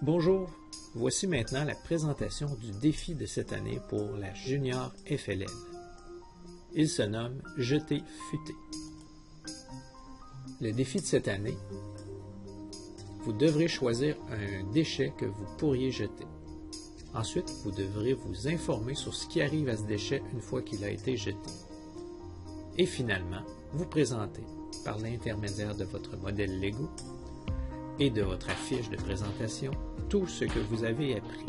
Bonjour, voici maintenant la présentation du défi de cette année pour la Junior FLL. Il se nomme « Jeter futé ». Le défi de cette année, vous devrez choisir un déchet que vous pourriez jeter. Ensuite, vous devrez vous informer sur ce qui arrive à ce déchet une fois qu'il a été jeté. Et finalement, vous présenter, par l'intermédiaire de votre modèle Lego et de votre affiche de présentation, tout ce que vous avez appris.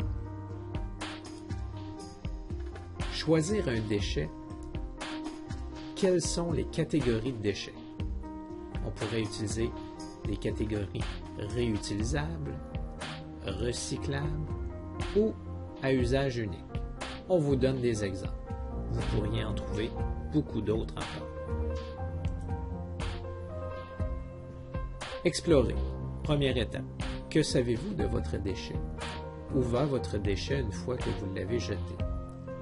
Choisir un déchet. Quelles sont les catégories de déchets? On pourrait utiliser des catégories réutilisables, recyclables ou à usage unique. On vous donne des exemples. Vous pourriez en trouver beaucoup d'autres encore. Explorer. Première étape. Que savez-vous de votre déchet? Où va votre déchet une fois que vous l'avez jeté?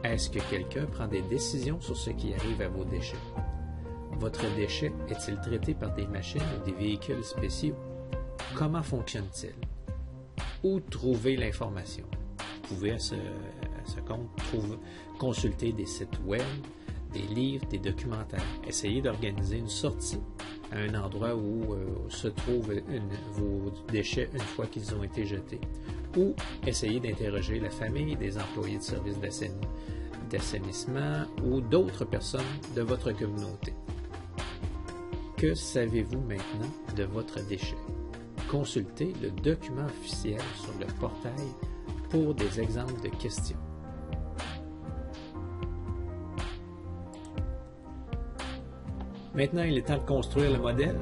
Est-ce que quelqu'un prend des décisions sur ce qui arrive à vos déchets? Votre déchet est-il traité par des machines ou des véhicules spéciaux? Comment fonctionne-t-il? Où trouver l'information? Vous pouvez à ce compte consulter des sites web, des livres, des documentaires. Essayez d'organiser une sortie à un endroit où se trouvent vos déchets une fois qu'ils ont été jetés. Ou essayez d'interroger la famille, des employés de services d'assainissement ou d'autres personnes de votre communauté. Que savez-vous maintenant de votre déchet? Consultez le document officiel sur le portail pour des exemples de questions. Maintenant, il est temps de construire le modèle.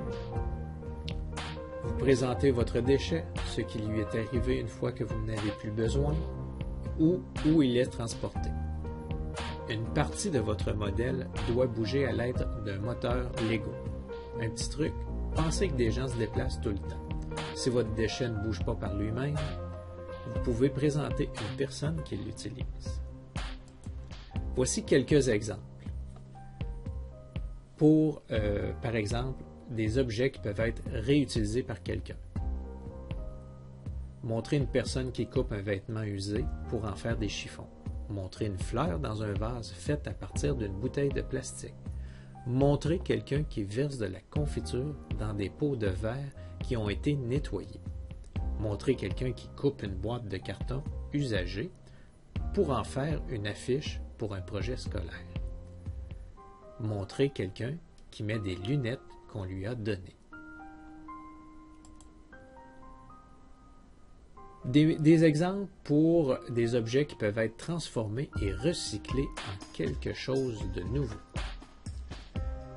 Vous présentez votre déchet, ce qui lui est arrivé une fois que vous n'avez plus besoin, ou où il est transporté. Une partie de votre modèle doit bouger à l'aide d'un moteur Lego. Un petit truc, pensez que des gens se déplacent tout le temps. Si votre déchet ne bouge pas par lui-même, vous pouvez présenter une personne qui l'utilise. Voici quelques exemples. Pour, par exemple, des objets qui peuvent être réutilisés par quelqu'un. Montrer une personne qui coupe un vêtement usé pour en faire des chiffons. Montrer une fleur dans un vase faite à partir d'une bouteille de plastique. Montrer quelqu'un qui verse de la confiture dans des pots de verre qui ont été nettoyés. Montrer quelqu'un qui coupe une boîte de carton usagée pour en faire une affiche pour un projet scolaire. Montrer quelqu'un qui met des lunettes qu'on lui a données. Des exemples pour des objets qui peuvent être transformés et recyclés en quelque chose de nouveau.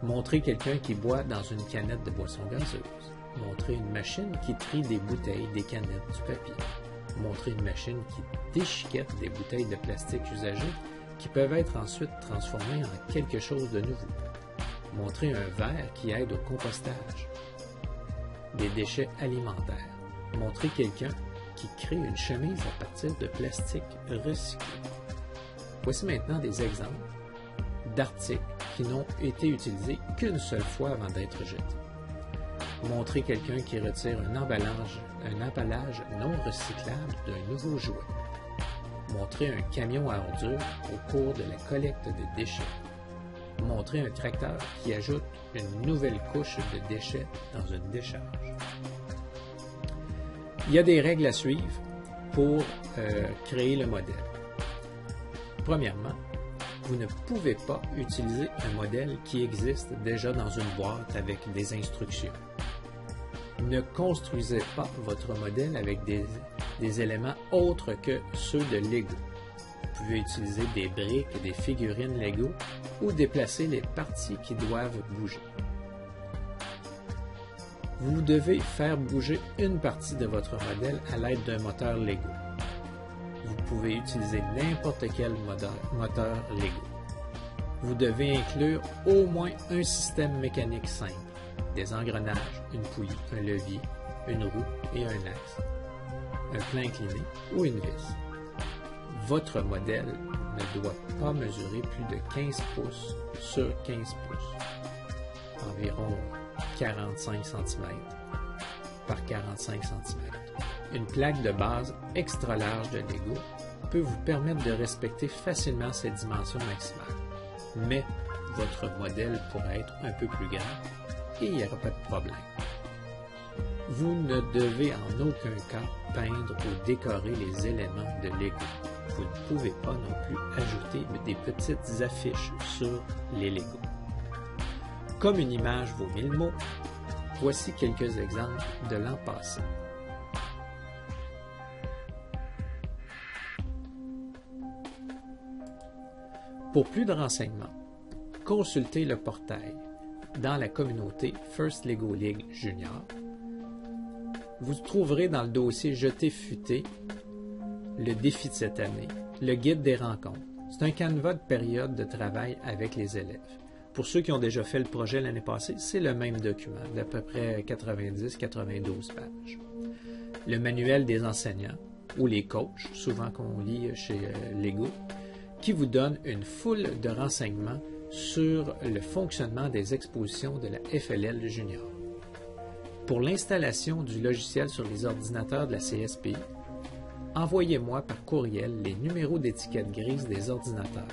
Montrer quelqu'un qui boit dans une canette de boisson gazeuse. Montrer une machine qui trie des bouteilles, des canettes, du papier. Montrer une machine qui déchiquette des bouteilles de plastique usagées qui peuvent être ensuite transformées en quelque chose de nouveau. Montrer un verre qui aide au compostage. Des déchets alimentaires. Montrer quelqu'un qui crée une chemise à partir de plastique recyclé. Voici maintenant des exemples d'articles qui n'ont été utilisés qu'une seule fois avant d'être jetés. Montrer quelqu'un qui retire un emballage non recyclable d'un nouveau jouet. Montrer un camion à ordures au cours de la collecte de déchets. Montrer un tracteur qui ajoute une nouvelle couche de déchets dans une décharge. Il y a des règles à suivre pour créer le modèle. Premièrement, vous ne pouvez pas utiliser un modèle qui existe déjà dans une boîte avec des instructions. Ne construisez pas votre modèle avec des éléments autres que ceux de Lego. Vous pouvez utiliser des briques et des figurines Lego ou déplacer les parties qui doivent bouger. Vous devez faire bouger une partie de votre modèle à l'aide d'un moteur Lego. Vous pouvez utiliser n'importe quel moteur Lego. Vous devez inclure au moins un système mécanique simple, des engrenages, une poulie, un levier, une roue et un axe, un plein incliné ou une vis. Votre modèle ne doit pas mesurer plus de 15 pouces sur 15 pouces, environ 45 cm par 45 cm. Une plaque de base extra large de Lego peut vous permettre de respecter facilement ses dimensions maximales, mais votre modèle pourrait être un peu plus grand et il n'y aura pas de problème. Vous ne devez en aucun cas peindre ou décorer les éléments de Lego. Vous ne pouvez pas non plus ajouter des petites affiches sur les Lego. Comme une image vaut 1000 mots, voici quelques exemples de l'an passé. Pour plus de renseignements, consultez le portail dans la communauté First Lego League Junior. Vous trouverez dans le dossier Jeter futé le défi de cette année, le guide des rencontres. C'est un canevas de période de travail avec les élèves. Pour ceux qui ont déjà fait le projet l'année passée, c'est le même document, d'à peu près 90-92 pages. Le manuel des enseignants, ou les coachs, souvent qu'on lit chez Lego, qui vous donne une foule de renseignements sur le fonctionnement des expositions de la FLL Junior. Pour l'installation du logiciel sur les ordinateurs de la CSPI, envoyez-moi par courriel les numéros d'étiquette grise des ordinateurs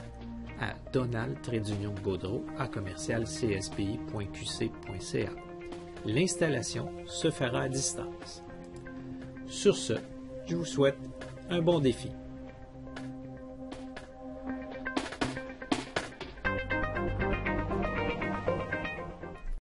à donald-gaudreau@cspi.qc.ca. L'installation se fera à distance. Sur ce, je vous souhaite un bon défi.